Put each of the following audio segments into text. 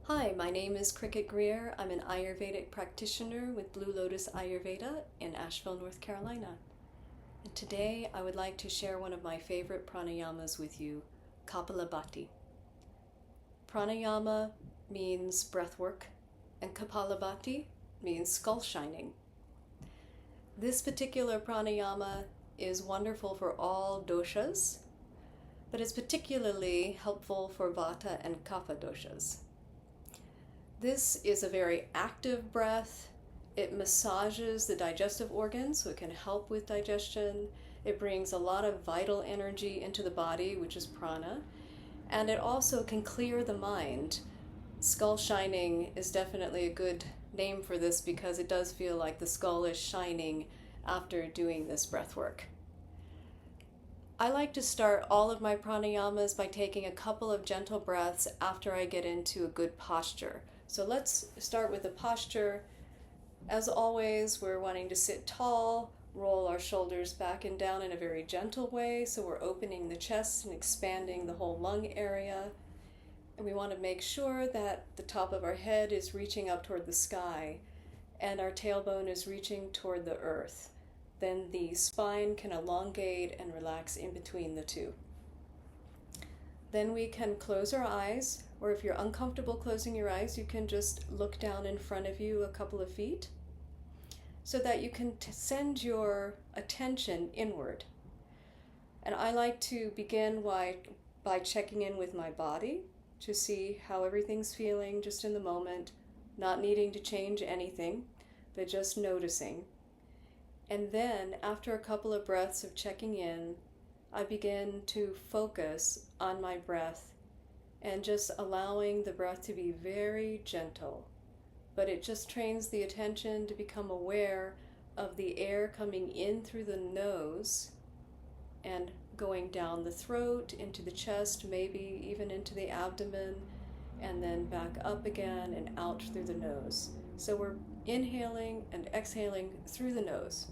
Hi, my name is Cricket Greer. I'm an Ayurvedic practitioner with Blue Lotus Ayurveda in Asheville, North Carolina. And today I would like to share one of my favorite pranayamas with you, Kapalabhati. Pranayama means breath work, and Kapalabhati means skull shining. This particular pranayama is wonderful for all doshas, but it's particularly helpful for Vata and Kapha doshas. This is a very active breath. It massages the digestive organs, so it can help with digestion. It brings a lot of vital energy into the body, which is prana, and it also can clear the mind. Skull shining is definitely a good name for this because it does feel like the skull is shining after doing this breath work. I like to start all of my pranayamas by taking a couple of gentle breaths after I get into a good posture. So let's start with the posture. As always, we're wanting to sit tall, roll our shoulders back and down in a very gentle way, so we're opening the chest and expanding the whole lung area. And we want to make sure that the top of our head is reaching up toward the sky and our tailbone is reaching toward the earth. Then the spine can elongate and relax in between the two. Then we can close our eyes, or if you're uncomfortable closing your eyes, you can just look down in front of you a couple of feet so that you can send your attention inward. And I like to begin by checking in with my body to see how everything's feeling just in the moment, not needing to change anything, but just noticing. And then, after a couple of breaths of checking in, I begin to focus on my breath and just allowing the breath to be very gentle. But it just trains the attention to become aware of the air coming in through the nose and going down the throat, into the chest, maybe even into the abdomen, and then back up again and out through the nose. So we're inhaling and exhaling through the nose.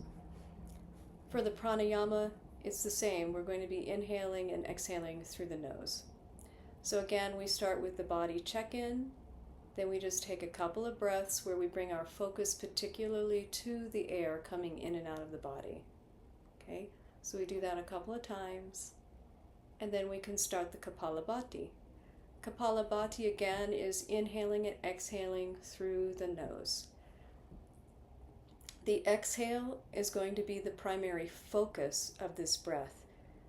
For the pranayama, it's the same. We're going to be inhaling and exhaling through the nose. So again, we start with the body check-in. Then we just take a couple of breaths where we bring our focus particularly to the air coming in and out of the body. Okay, so we do that a couple of times. And then we can start the Kapalabhati. Kapalabhati again is inhaling and exhaling through the nose. The exhale is going to be the primary focus of this breath.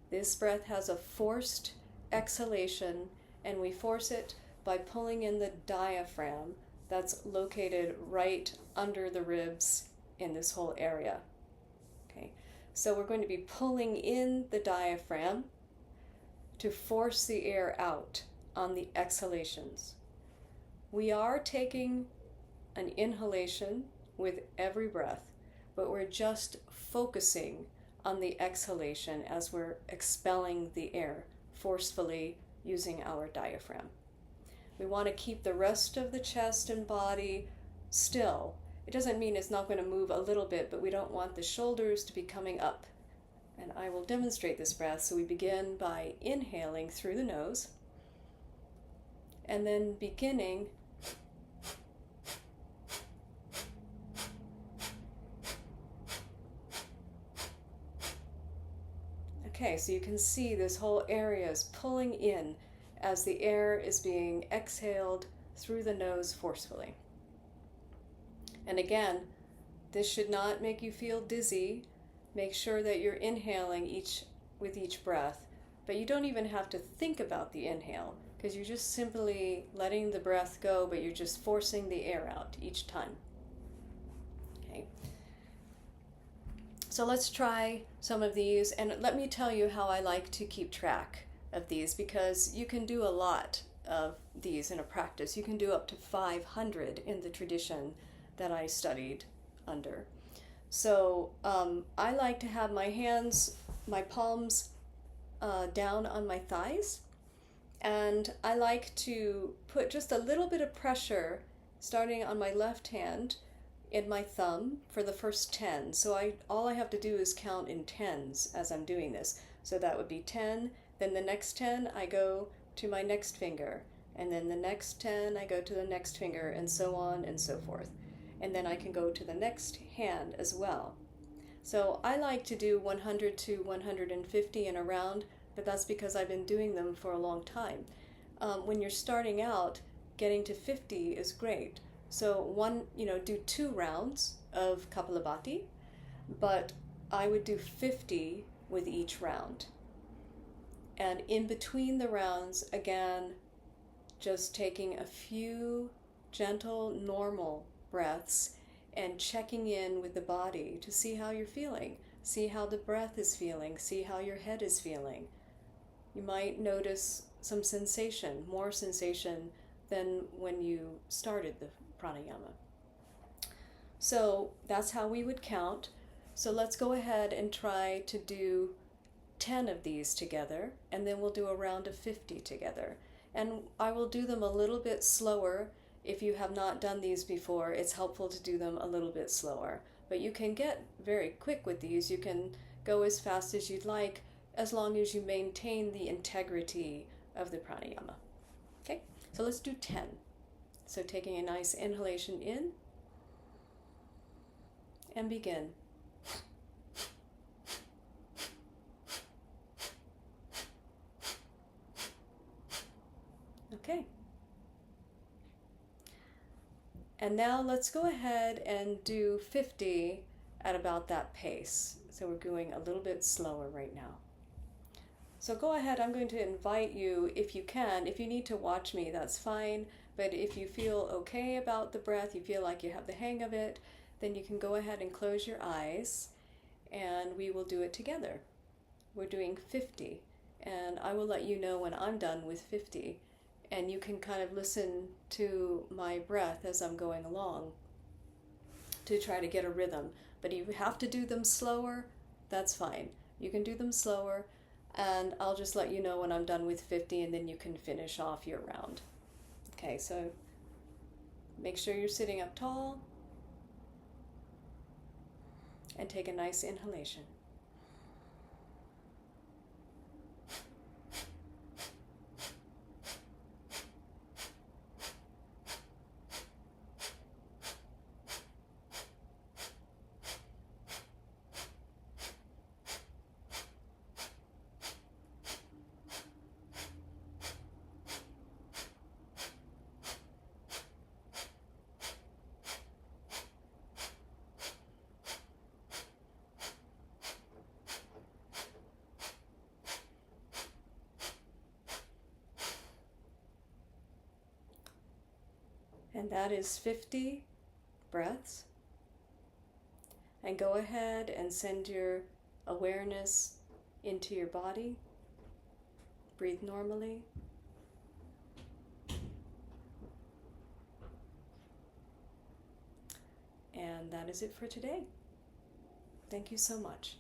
This breath has a forced exhalation, and we force it by pulling in the diaphragm that's located right under the ribs in this whole area. Okay, so we're going to be pulling in the diaphragm to force the air out on the exhalations. We are taking an inhalation with every breath, but we're just focusing on the exhalation as we're expelling the air forcefully using our diaphragm. We want to keep the rest of the chest and body still. It doesn't mean it's not going to move a little bit, but we don't want the shoulders to be coming up. And I will demonstrate this breath. So we begin by inhaling through the nose, and then beginning Okay, so you can see this whole area is pulling in as the air is being exhaled through the nose forcefully. And again, this should not make you feel dizzy. Make sure that you're inhaling with each breath, but you don't even have to think about the inhale because you're just simply letting the breath go, but you're just forcing the air out each time. Okay. So let's try some of these, and let me tell you how I like to keep track of these, because you can do a lot of these in a practice. You can do up to 500 in the tradition that I studied under. So I like to have my palms down on my thighs, and I like to put just a little bit of pressure starting on my left hand in my thumb for the first 10. So all I have to do is count in tens as I'm doing this. So that would be 10. Then the next 10, I go to my next finger. And then the next 10, I go to the next finger, and so on and so forth. And then I can go to the next hand as well. So I like to do 100 to 150 in a round, but that's because I've been doing them for a long time. When you're starting out, getting to 50 is great. So do 2 rounds of Kapalabhati, but I would do 50 with each round. And in between the rounds, again, just taking a few gentle, normal breaths and checking in with the body to see how you're feeling. See how the breath is feeling. See how your head is feeling. You might notice some sensation, more sensation than when you started the pranayama. So that's how we would count. So let's go ahead and try to do 10 of these together, and then we'll do a round of 50 together. And I will do them a little bit slower. If you have not done these before, it's helpful to do them a little bit slower. But you can get very quick with these. You can go as fast as you'd like, as long as you maintain the integrity of the pranayama. Okay, so let's do 10. So taking a nice inhalation in, and begin. Okay. And now let's go ahead and do 50 at about that pace. So we're going a little bit slower right now. So go ahead, I'm going to invite you, if you can, if you need to watch me, that's fine. But if you feel okay about the breath, you feel like you have the hang of it, then you can go ahead and close your eyes and we will do it together. We're doing 50, and I will let you know when I'm done with 50. And you can kind of listen to my breath as I'm going along to try to get a rhythm. But if you have to do them slower, that's fine. You can do them slower, and I'll just let you know when I'm done with 50, and then you can finish off your round. Okay, so make sure you're sitting up tall, and take a nice inhalation. And that is 50 breaths. And go ahead and send your awareness into your body. Breathe normally. And that is it for today. Thank you so much.